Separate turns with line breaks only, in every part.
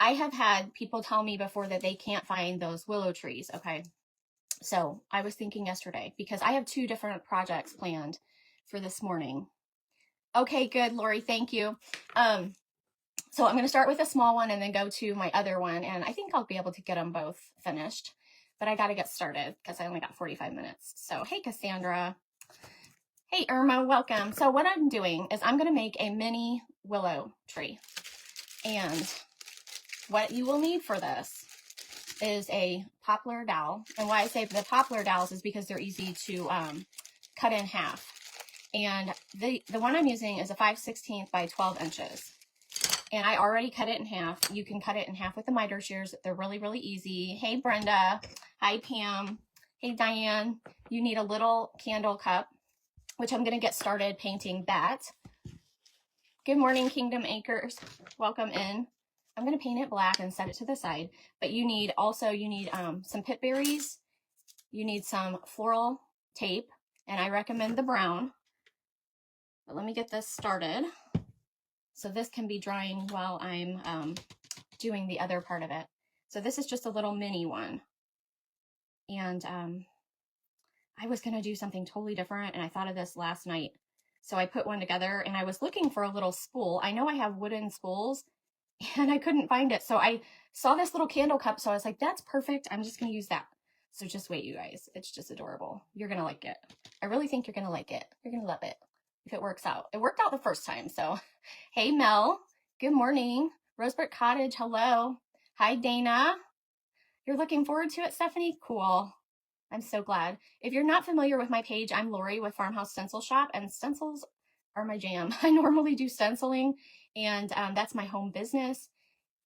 I have had people tell me before that they can't find those willow trees, okay? So I was thinking yesterday, because I have 2 different projects planned for this morning. Okay, good, Lori, thank you. So I'm going to start with a small one and then go to my other one, and I think I'll be able to get them both finished, but I got to get started because I only got 45 minutes. So, hey, Cassandra. Hey, Irma, welcome. So what I'm doing is I'm going to make a mini willow tree, and what you will need for this is a poplar dowel. And why I say the poplar dowels is because they're easy to cut in half. And the one I'm using is a 5/16 by 12 inches. And I already cut it in half. You can cut it in half with the miter shears. They're really, really easy. Hey, Brenda. Hi, Pam. Hey, Diane. You need a little candle cup, which I'm going to get started painting that. Good morning, Kingdom Acres. Welcome in. I'm going to paint it black and set it to the side. But you need some pip berries. You need some floral tape. And I recommend the brown. But let me get this started. So this can be drying while I'm doing the other part of it. So this is just a little mini one. And I was going to do something totally different, and I thought of this last night. So I put one together, and I was looking for a little spool. I know I have wooden spools, and I couldn't find it. So I saw this little candle cup, so I was like, that's perfect. I'm just going to use that. So just wait, you guys. It's just adorable. You're going to like it. I really think you're going to like it. You're going to love it. If it works out. It worked out the first time, so. Hey, Mel. Good morning. Rosebrick Cottage, hello. Hi, Dana. You're looking forward to it, Stephanie? Cool. I'm so glad. If you're not familiar with my page, I'm Lori with Farmhouse Stencil Shop, and stencils are my jam. I normally do stenciling, and that's my home business,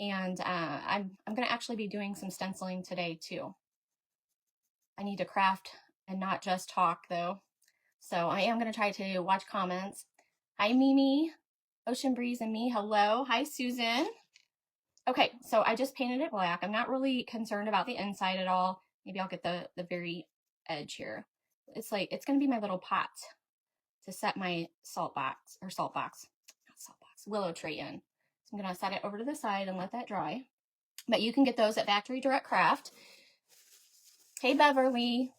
and I'm going to actually be doing some stenciling today, too. I need to craft and not just talk, though. So I am going to try to watch comments. Hi, Mimi. Ocean Breeze and me. Hello. Hi, Susan. Okay, so I just painted it black. I'm not really concerned about the inside at all. Maybe I'll get the very edge here. It's going to be my little pot to set my willow tree in. So I'm going to set it over to the side and let that dry. But you can get those at Factory Direct Craft. Hey, Beverly.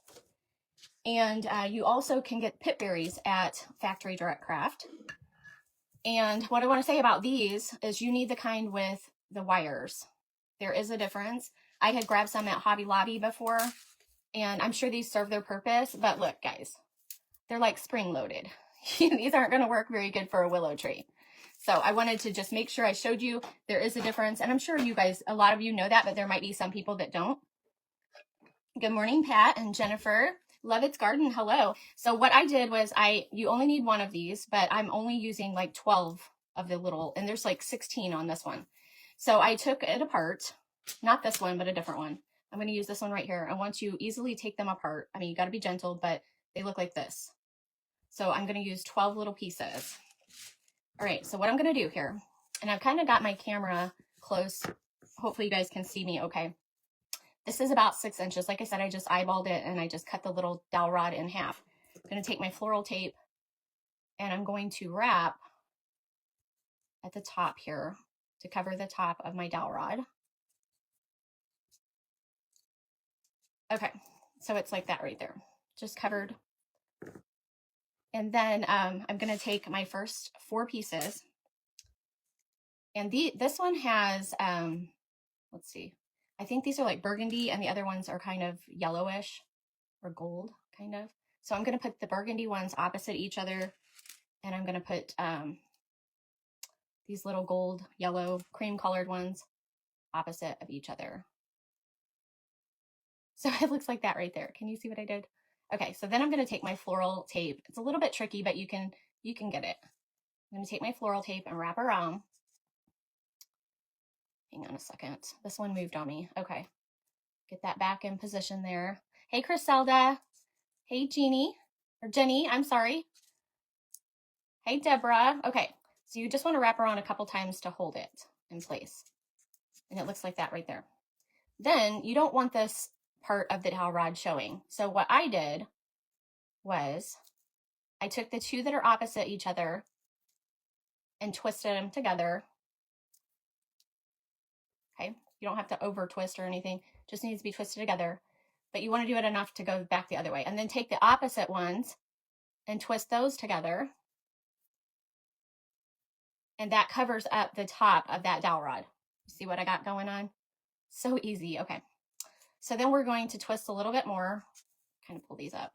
And you also can get pip berries at Factory Direct Craft. And what I want to say about these is you need the kind with the wires. There is a difference. I had grabbed some at Hobby Lobby before, and I'm sure these serve their purpose. But look, guys, they're like spring-loaded. These aren't going to work very good for a willow tree. So I wanted to just make sure I showed you there is a difference. And I'm sure you guys, a lot of you know that, but there might be some people that don't. Good morning, Pat and Jennifer. Love It's Garden, hello. So what I did was you only need one of these, but I'm only using like 12 of the little, and there's like 16 on this one. So I took it apart, not this one, but a different one. I'm going to use this one right here. And once you easily take them apart, I mean, you got to be gentle, but they look like this. So I'm going to use 12 little pieces. All right, so what I'm going to do here, and I've kind of got my camera close. Hopefully you guys can see me okay. This is about 6 inches. Like I said, I just eyeballed it and I just cut the little dowel rod in half. I'm going to take my floral tape and I'm going to wrap at the top here to cover the top of my dowel rod. Okay, so it's like that right there, just covered. And then I'm going to take my first 4 pieces. And this one has, let's see. I think these are like burgundy and the other ones are kind of yellowish or gold kind of. So I'm going to put the burgundy ones opposite each other, and I'm going to put these little gold, yellow, cream colored ones opposite of each other. So it looks like that right there. Can you see what I did? Okay, so then I'm going to take my floral tape. It's a little bit tricky, but you can get it. I'm going to take my floral tape and wrap around. Hang on a second. This one moved on me. Okay. Get that back in position there. Hey, Criselda. Hey, Jeannie. Or Jenny, I'm sorry. Hey, Deborah. Okay. So you just want to wrap around a couple times to hold it in place. And it looks like that right there. Then you don't want this part of the dowel rod showing. So what I did was I took the 2 that are opposite each other and twisted them together. Okay, you don't have to over twist or anything, just needs to be twisted together, but you want to do it enough to go back the other way. And then take the opposite ones and twist those together. And that covers up the top of that dowel rod. See what I got going on? So easy. Okay. So then we're going to twist a little bit more, kind of pull these up.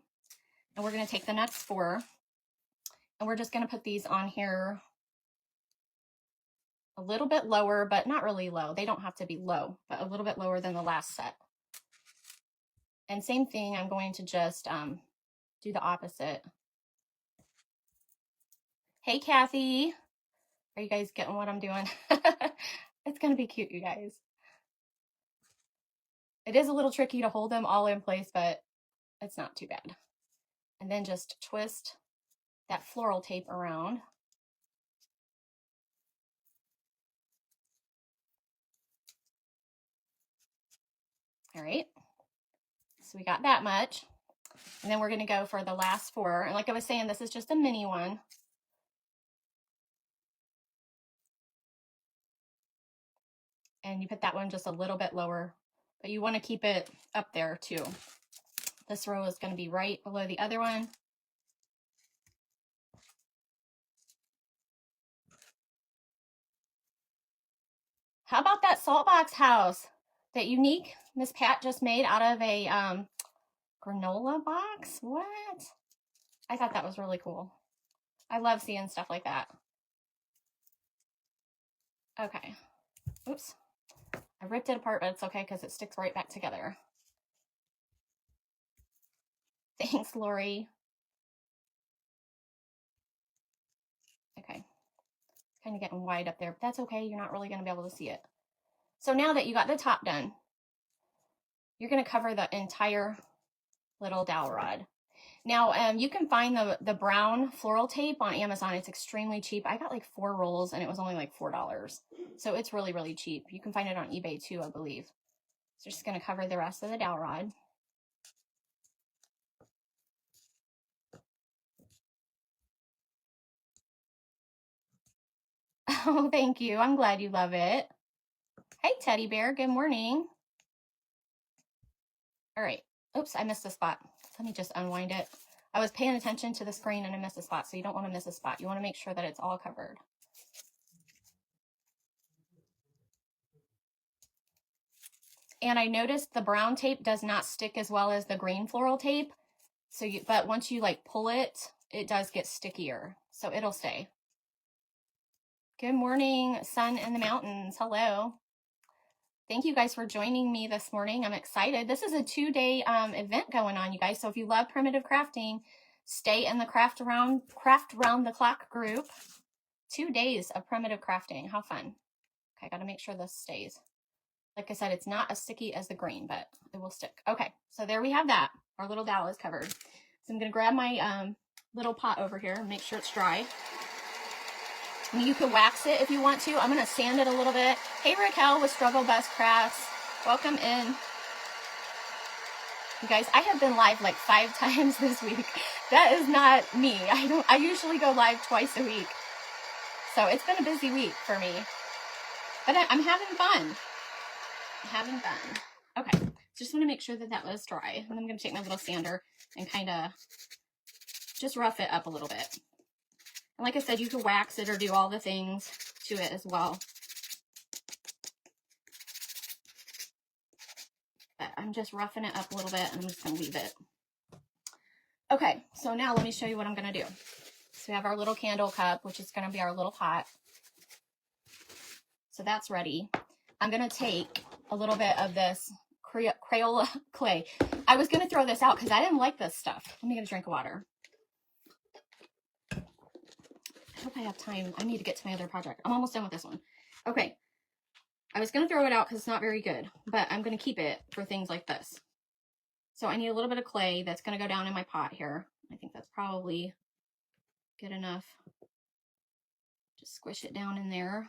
And we're going to take the next 4 and we're just going to put these on here a little bit lower, but not really low. They don't have to be low, but a little bit lower than the last set. And same thing, I'm going to just do the opposite. Hey, Kathy. Are you guys getting what I'm doing? It's going to be cute, you guys. It is a little tricky to hold them all in place, but it's not too bad. And then just twist that floral tape around. All right. So we got that much. And then we're going to go for the last 4. And like I was saying, this is just a mini one. And you put that one just a little bit lower, but you want to keep it up there too. This row is going to be right below the other one. How about that salt box house? That unique Miss Pat just made out of a granola box? What? I thought that was really cool. I love seeing stuff like that. Okay. Oops. I ripped it apart, but it's okay because it sticks right back together. Thanks, Lori. Okay. Kind of getting wide up there, but that's okay. You're not really going to be able to see it. So now that you got the top done, you're going to cover the entire little dowel rod. Now, you can find the brown floral tape on Amazon. It's extremely cheap. I got like 4 rolls and it was only like $4. So it's really, really cheap. You can find it on eBay too, I believe. So just going to cover the rest of the dowel rod. Oh, thank you. I'm glad you love it. Hey, Teddy Bear. Good morning. All right. Oops, I missed a spot. Let me just unwind it. I was paying attention to the screen and I missed a spot, so you don't want to miss a spot. You want to make sure that it's all covered. And I noticed the brown tape does not stick as well as the green floral tape. So but once you like pull it, it does get stickier. So it'll stay. Good morning, sun in the mountains. Hello. Thank you guys for joining me this morning. I'm excited. This is a 2-day event going on, you guys. So if you love primitive crafting, stay in the craft around the clock group. 2 days of primitive crafting. How fun. Okay, I got to make sure this stays. Like I said, it's not as sticky as the green, but it will stick. Okay, so there we have that. Our little dowel is covered. So I'm going to grab my little pot over here and make sure it's dry. You can wax it if you want to. I'm going to sand it a little bit. Hey, Raquel with Struggle Bus Crafts. Welcome in. You guys, I have been live like 5 times this week. That is not me. I usually go live twice a week. So it's been a busy week for me. But I'm having fun. Having fun. Okay, just want to make sure that that was dry. And I'm going to take my little sander and kind of just rough it up a little bit. And like I said, you can wax it or do all the things to it as well. But I'm just roughing it up a little bit and I'm just going to leave it. Okay, so now let me show you what I'm going to do. So we have our little candle cup, which is going to be our little pot. So that's ready. I'm going to take a little bit of this Crayola clay. I was going to throw this out because I didn't like this stuff. Let me get a drink of water. I hope I have time. I need to get to my other project. I'm almost done with this one. Okay. I was going to throw it out because it's not very good, but I'm going to keep it for things like this. So I need a little bit of clay that's going to go down in my pot here. I think that's probably good enough. Just squish it down in there.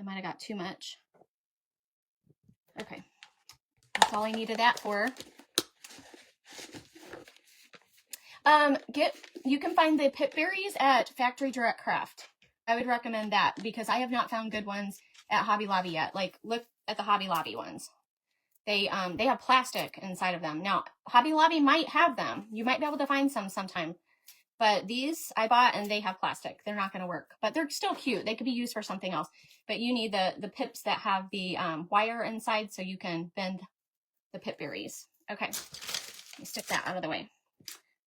I might have got too much. Okay. That's all I needed that for. You can find the pip berries at Factory Direct Craft. I would recommend that because I have not found good ones at Hobby Lobby yet. Like, look at the Hobby Lobby ones. They have plastic inside of them. Now, Hobby Lobby might have them. You might be able to find some sometime. But these I bought and they have plastic. They're not going to work, but they're still cute. They could be used for something else. But you need the pips that have the wire inside so you can bend the pip berries. Okay, let me stick that out of the way.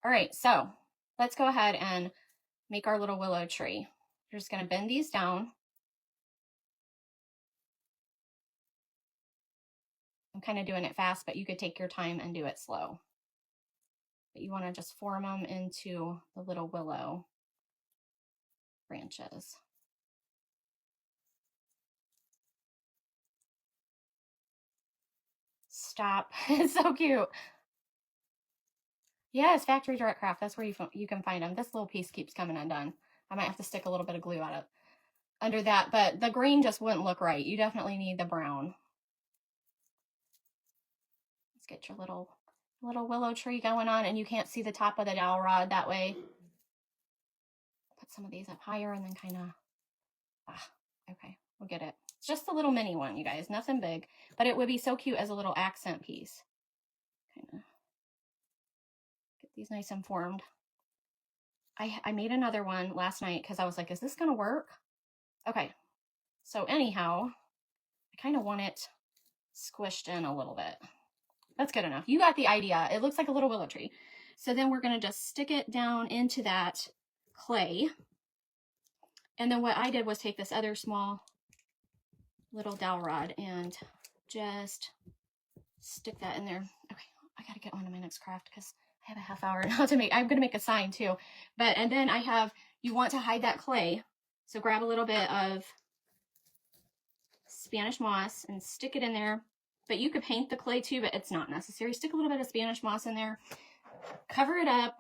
All right, so let's go ahead and make our little willow tree. You're just going to bend these down. I'm kind of doing it fast, but you could take your time and do it slow. But you want to just form them into the little willow branches. Stop. It's so cute. Yes, Factory Direct Craft. That's where you can find them. This little piece keeps coming undone. I might have to stick a little bit of glue on it under that, but the green just wouldn't look right. You definitely need the brown. Let's get your little willow tree going on, and you can't see the top of the dowel rod that way. Put some of these up higher and then kind of, okay, we'll get it. It's just a little mini one, you guys, nothing big, but it would be so cute as a little accent piece. Kind of get these nice and formed. I made another one last night because I was like, is this gonna work? Okay, so anyhow, I kind of want it squished in a little bit. That's good enough. You got the idea. It looks like a little willow tree. So then we're going to just stick it down into that clay. And then what I did was take this other small little dowel rod and just stick that in there. Okay, I got to get on to my next craft because I have a half hour now to make. I'm going to make a sign too. And then you want to hide that clay. So grab a little bit of Spanish moss and stick it in there. But you could paint the clay too, but it's not necessary. Stick a little bit of Spanish moss in there. Cover it up.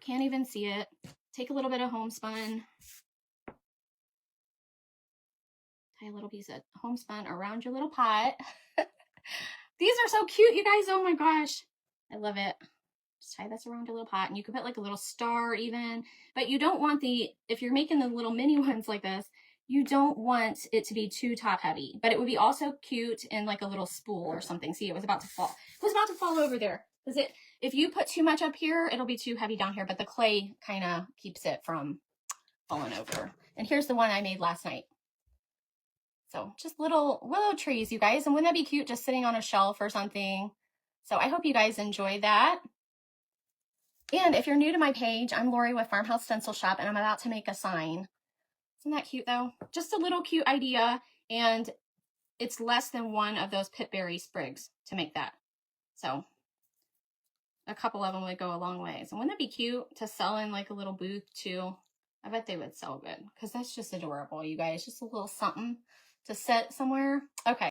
Can't even see it. Take a little bit of homespun. Tie a little piece of homespun around your little pot. These are so cute, you guys. Oh my gosh. I love it. Just tie this around your little pot, and you could put like a little star even. But you don't want if you're making the little mini ones like this, you don't want it to be too top heavy, but it would be also cute in like a little spool or something. See, it was about to fall. It was about to fall over there. If you put too much up here, it'll be too heavy down here, but the clay kind of keeps it from falling over. And here's the one I made last night. So just little willow trees, you guys. And wouldn't that be cute just sitting on a shelf or something? So I hope you guys enjoyed that. And if you're new to my page, I'm Lori with Farmhouse Stencil Shop, and I'm about to make a sign. Isn't that cute though? Just a little cute idea, and it's less than one of those pitberry sprigs to make that. So a couple of them would go a long ways. And wouldn't that be cute to sell in like a little booth too? I bet they would sell good because that's just adorable, you guys. Just a little something to set somewhere. Okay.